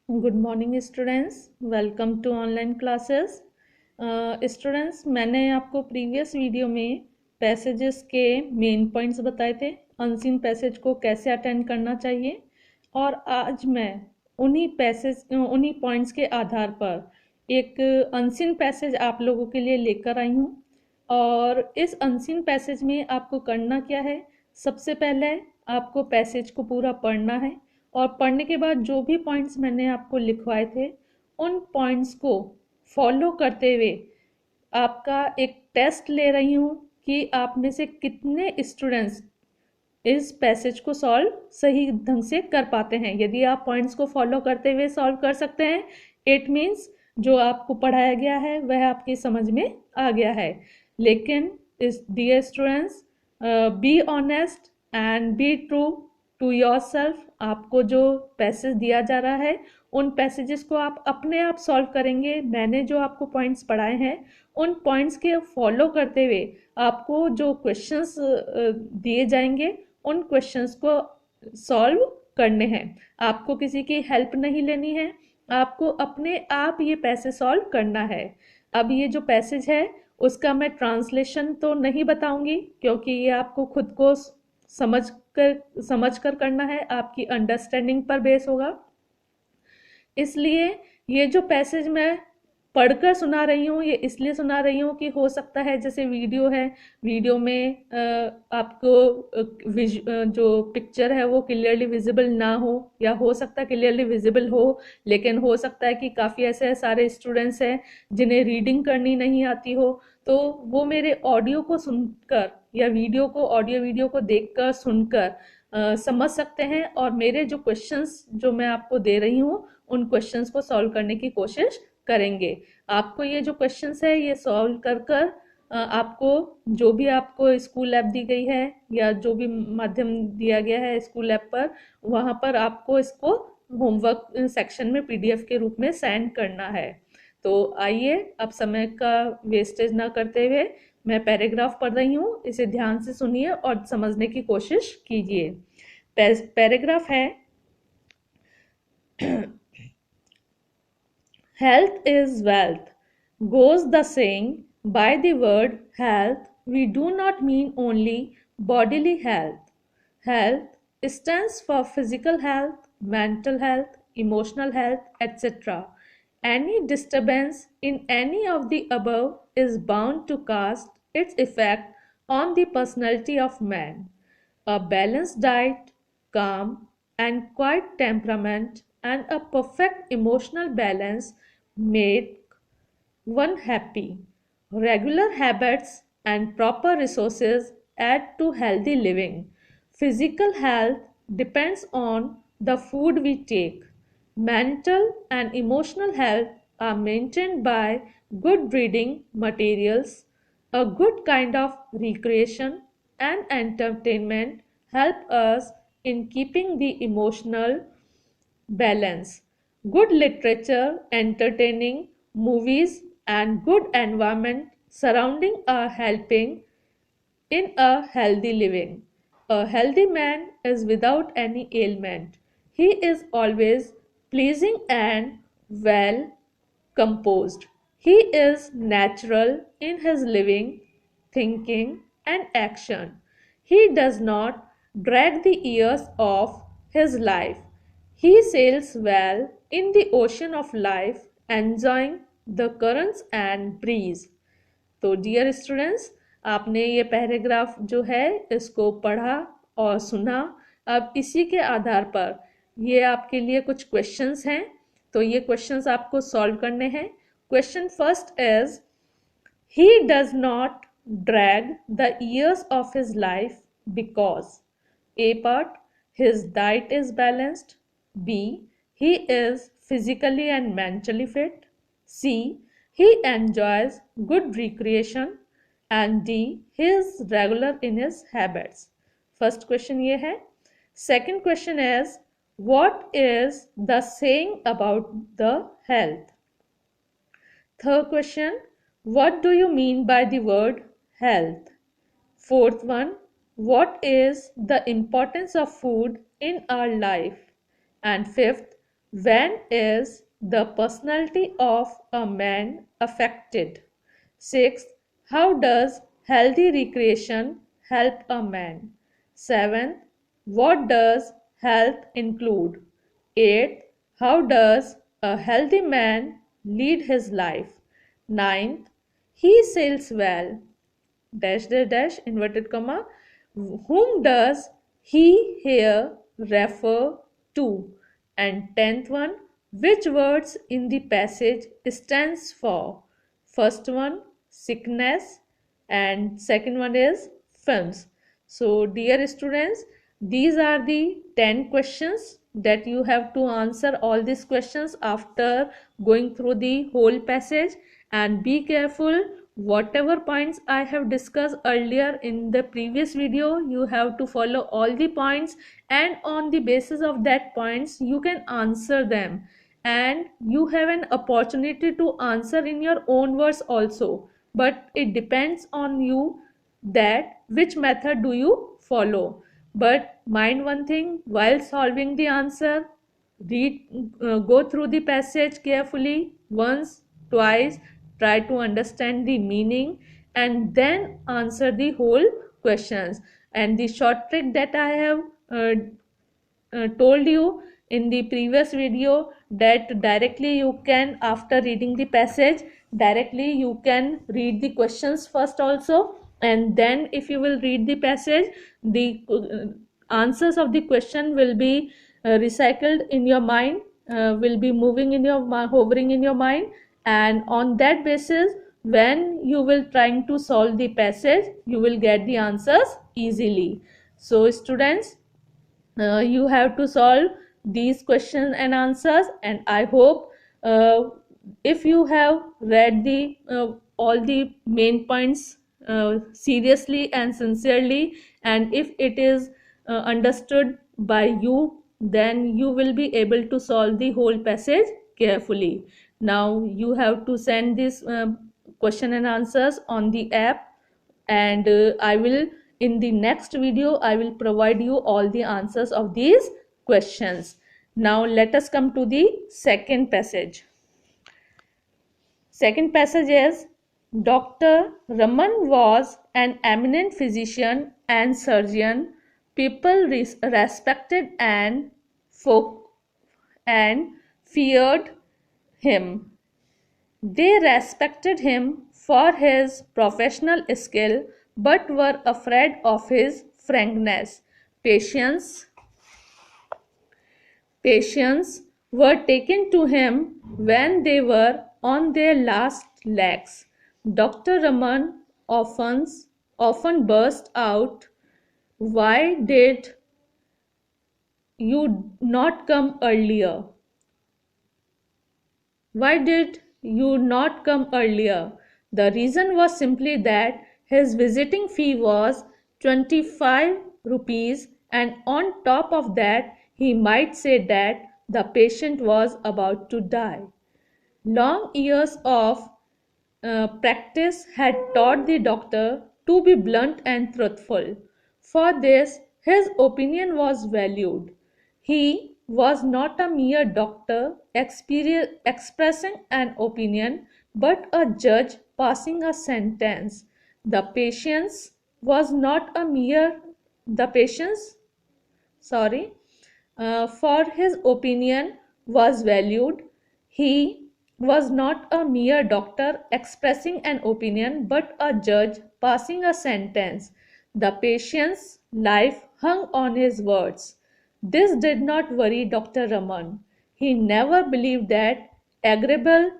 Good morning students, welcome to online classes. Students, मैंने आपको previous video में passages के मेन पॉइंट्स बताए थे, अनसीन पैसेज को कैसे अटेंड करना चाहिए। और आज मैं उन्हीं पॉइंट्स के आधार पर एक अनसीन पैसेज आप लोगों के लिए लेकर आई हूँ। और इस अनसीन पैसेज में आपको करना क्या है, सबसे पहले आपको पैसेज को पूरा पढ़ना है और पढ़ने के बाद जो भी पॉइंट्स मैंने आपको लिखवाए थे उन पॉइंट्स को फॉलो करते हुए आपका एक टेस्ट ले रही हूँ कि आप में से कितने स्टूडेंट्स इस पैसेज को सॉल्व सही ढंग से कर पाते हैं। यदि आप पॉइंट्स को फॉलो करते हुए सॉल्व कर सकते हैं, इट मीन्स जो आपको पढ़ाया गया है वह आपकी समझ में आ गया है। लेकिन इस dear students, be honest and be true to yourself. आपको जो पैसेज दिया जा रहा है उन पैसेजेस को आप अपने आप सॉल्व करेंगे। मैंने जो आपको पॉइंट्स पढ़ाए हैं उन पॉइंट्स के फॉलो करते हुए आपको जो क्वेश्चंस दिए जाएंगे उन क्वेश्चंस को सॉल्व करने हैं। आपको किसी की हेल्प नहीं लेनी है, आपको अपने आप ये पैसेज सॉल्व करना है। अब ये जो पैसेज है उसका मैं ट्रांसलेशन तो नहीं बताऊंगी क्योंकि ये आपको खुद को समझ कर करना है, आपकी अंडरस्टैंडिंग पर बेस होगा। इसलिए ये जो पैसेज मैं पढ़कर सुना रही हूँ ये इसलिए सुना रही हूँ कि हो सकता है जैसे वीडियो है, वीडियो में आपको जो पिक्चर है वो क्लियरली विजिबल ना हो, या हो सकता है क्लियरली विजिबल हो लेकिन हो सकता है कि काफ़ी ऐसे सारे स्टूडेंट्स हैं जिन्हें रीडिंग करनी नहीं आती हो, तो वो मेरे ऑडियो को सुनकर या ऑडियो वीडियो को देखकर सुनकर समझ सकते हैं और मेरे जो क्वेश्चंस जो मैं आपको दे रही हूँ उन क्वेश्चंस को सॉल्व करने की कोशिश करेंगे। आपको ये जो क्वेश्चंस है ये सॉल्व कर कर आपको जो भी आपको स्कूल ऐप दी गई है या जो भी माध्यम दिया गया है स्कूल ऐप पर, वहाँ पर आपको इसको होमवर्क सेक्शन में पीडीएफ के रूप में सेंड करना है। तो आइए अब समय का वेस्टेज ना करते हुए मैं पैराग्राफ पढ़ रही हूँ, इसे ध्यान से सुनिए और समझने की कोशिश कीजिए। पैराग्राफ है, health is wealth. Goes the saying, by the word health, we do not mean only bodily health. Health stands for physical health, mental health, emotional health, etc. Any disturbance in any of the above is bound to cast its effect on the personality of man. A balanced diet, calm and quiet temperament, and a perfect emotional balance make one happy. Regular habits and proper resources add to healthy living. Physical health depends on the food we take. Mental and emotional health are maintained by good reading materials. A good kind of recreation and entertainment help us in keeping the emotional balance. Good literature, entertaining movies, and good environment surrounding are helping in a healthy living. A healthy man is without any ailment. He is always pleasing and well composed. He is natural in his living, thinking, and action. He does not drag the years of his life. He sails well in the ocean of life, enjoying the currents and breeze. तो dear students, आपने ये paragraph जो है इसको पढ़ा और सुना। अब इसी के आधार पर ये आपके लिए कुछ क्वेश्चंस हैं, तो ये क्वेश्चंस आपको सॉल्व करने हैं। Question first is, he does not drag the years of his life because A part, his diet is balanced. B, he is physically and mentally fit. C, he enjoys good recreation. And D, he is regular in his habits. First question ये है। Second question is, what is the saying about the health? Third question, what do you mean by the word health? Fourth one, what is the importance of food in our life? And fifth, When is the personality of a man affected? 6. How does healthy recreation help a man? 7. What does health include? 8. How does a healthy man lead his life? 9. He sails well dash dash dash inverted comma. Whom does he here refer to? And tenth one, which words in the passage stands for? First one, sickness, and second one is films. So dear students, these are the 10 questions that you have to answer all these questions after going through the whole passage. And be careful, whatever points I have discussed earlier in the previous video, you have to follow all the points, and on the basis of that points you can answer them, and you have an opportunity to answer in your own words also, but it depends on you that which method do you follow. But mind one thing, while solving the answer, go through the passage carefully once, twice, try to understand the meaning, and then answer the whole questions. And the short trick that I have told you in the previous video, that directly you can, after reading the passage, directly you can read the questions first also, and then if you will read the passage, the answers of the question will be recycled in your mind, will be moving in your hovering in your mind, and on that basis when you will trying to solve the passage, you will get the answers easily. So students, you have to solve these questions and answers, and I hope if you have read the all the main points seriously and sincerely, and if it is understood by you, then you will be able to solve the whole passage carefully. Now you have to send this question and answers on the app, and I will, in the next video I will provide you all the answers of these questions. Now let us come to the second passage. Second passage is, Dr. Raman was an eminent physician and surgeon. People respected and feared him. They respected him for his professional skill but were afraid of his frankness. Patients were taken to him when they were on their last legs. Dr. Raman often burst out, "Why did you not come earlier? Why did you not come earlier?" The reason was simply that his visiting fee was 25 rupees, and on top of that, he might say that the patient was about to die. Long years of practice had taught the doctor to be blunt and truthful. For this, his opinion was valued. He was not a mere doctor expressing an opinion, but a judge passing a sentence. The patience was not a mere the patience sorry For his opinion was valued. He was not a mere doctor expressing an opinion, but a judge passing a sentence. The patient's life hung on his words. This did not worry Dr. Raman. He never believed that agreeable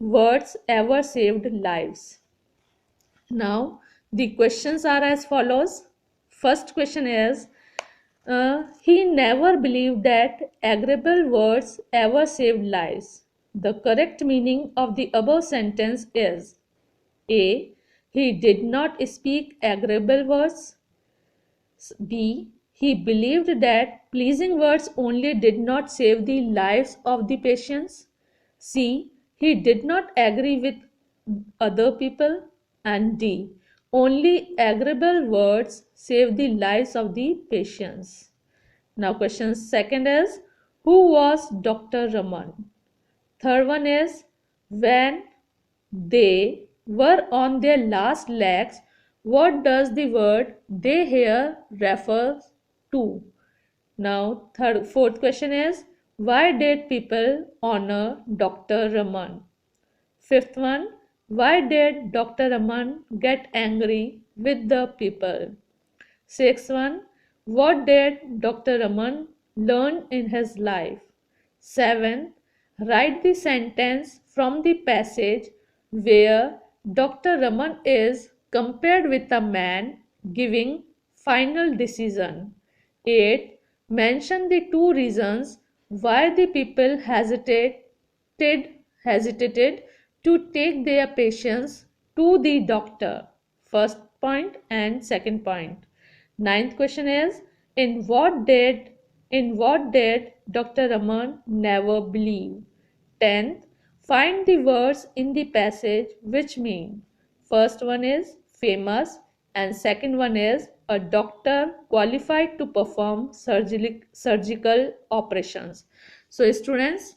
words ever saved lives. Now, the questions are as follows. First question is, he never believed that agreeable words ever saved lives. The correct meaning of the above sentence is: A. He did not speak agreeable words. B. He believed that pleasing words only did not save the lives of the patients. C. He did not agree with other people. And D. Only agreeable words save the lives of the patients. Now question second is, Who was Dr. Raman? Third one is, when they were on their last legs, what does the word they here refer to? Now, fourth question is, why did people honor Dr. Raman? Fifth one, why did Dr. Raman get angry with the people? Sixth one, what did Dr. Raman learn in his life? Seventh, write the sentence from the passage where Dr. Raman is compared with a man giving final decision. 8. Mention the two reasons why the people hesitated to take their patients to the doctor. First point and second point. Ninth question is, in what did Dr. Raman never believe? 10th, find the words in the passage which mean. First one is famous and second one is a doctor qualified to perform surgical operations. So students,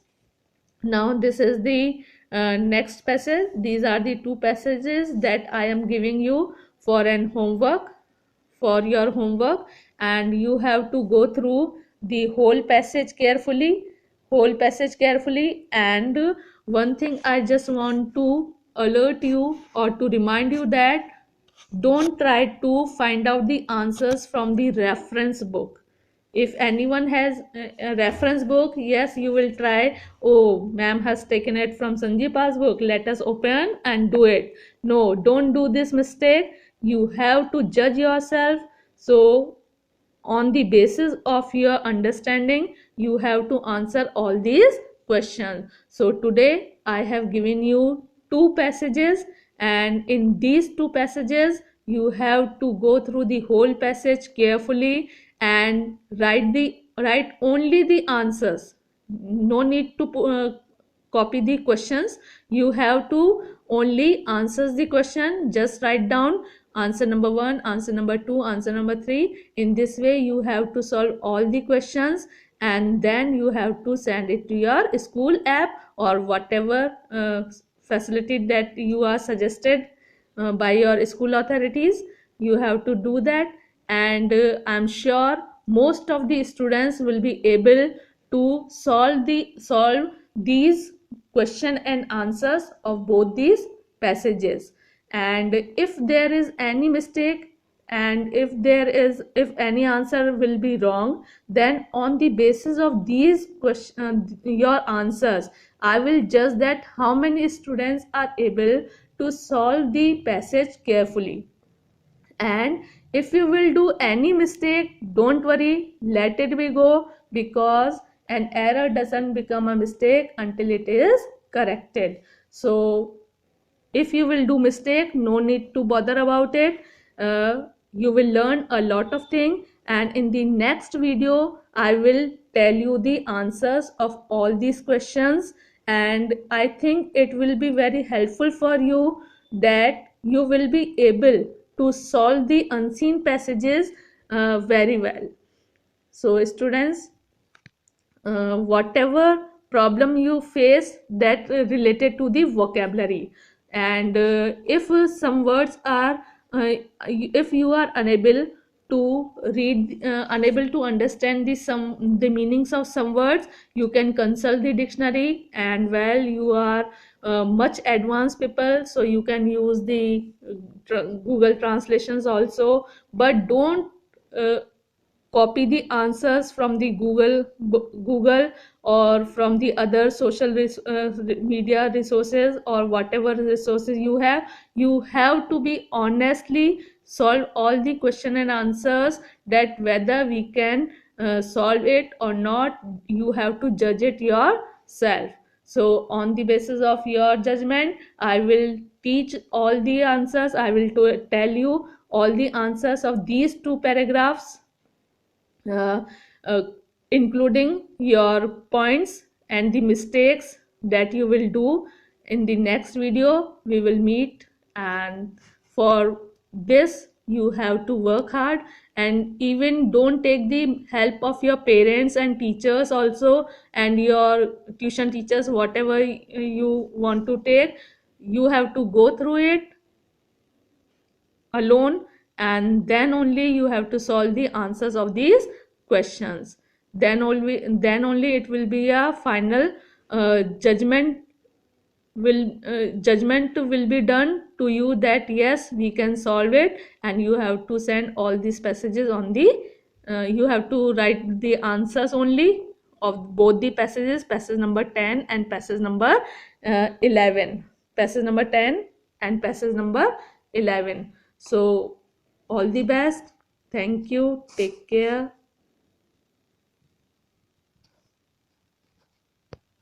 now this is the next passage. These are the two passages that I am giving you for your homework, and you have to go through the whole passage carefully. And one thing I just want to alert you or to remind you that don't try to find out the answers from the reference book. If anyone has a reference book, yes, you will try, oh, ma'am has taken it from Sanjeepa's book, let us open and do it. No, don't do this mistake. You have to judge yourself. So on the basis of your understanding, you have to answer all these questions. So today I have given you two passages, and in these two passages you have to go through the whole passage carefully and write only the answers. No need to copy the questions. You have to only answers the question. Just write down answer number 1, answer number 2, answer number 3. In this way you have to solve all the questions, and then you have to send it to your school app or whatever facility that you are suggested by your school authorities. You have to do that, and I'm sure most of the students will be able to solve these question and answers of both these passages. And if there is any mistake, and if any answer will be wrong, then on the basis of these your answers, I will judge that how many students are able to solve the passage carefully. And if you will do any mistake, don't worry, let it be go, because an error doesn't become a mistake until it is corrected. So if you will do mistake, no need to bother about it. You will learn a lot of things, and in the next video I will tell you the answers of all these questions, and I think it will be very helpful for you, that you will be able to solve the unseen passages very well. So students, whatever problem you face that related to the vocabulary, and if some words are if you are unable to read, unable to understand the meanings of some words, you can consult the dictionary. And well, you are much advanced people, so you can use the Google translations also, but don't copy the answers from the Google or from the other social media resources or whatever resources you have. You have to be honestly solve all the question and answers, that whether we can solve it or not, you have to judge it yourself. So on the basis of your judgment, I will teach all the answers. I will tell you all the answers of these two paragraphs, uh, uh, including your points and the mistakes that you will do. In the next video we will meet, and for this you have to work hard and even don't take the help of your parents and teachers also, and your tuition teachers, whatever you want to take. You have to go through it alone, and then only you have to solve the answers of these questions. Then only it will be a final judgment will be done to you that yes, we can solve it, and you have to send all these passages on the you have to write the answers only of both the passages, passage number 10 and passage number 11, passage number 10 and passage number 11. So all the best. Thank you. Take care.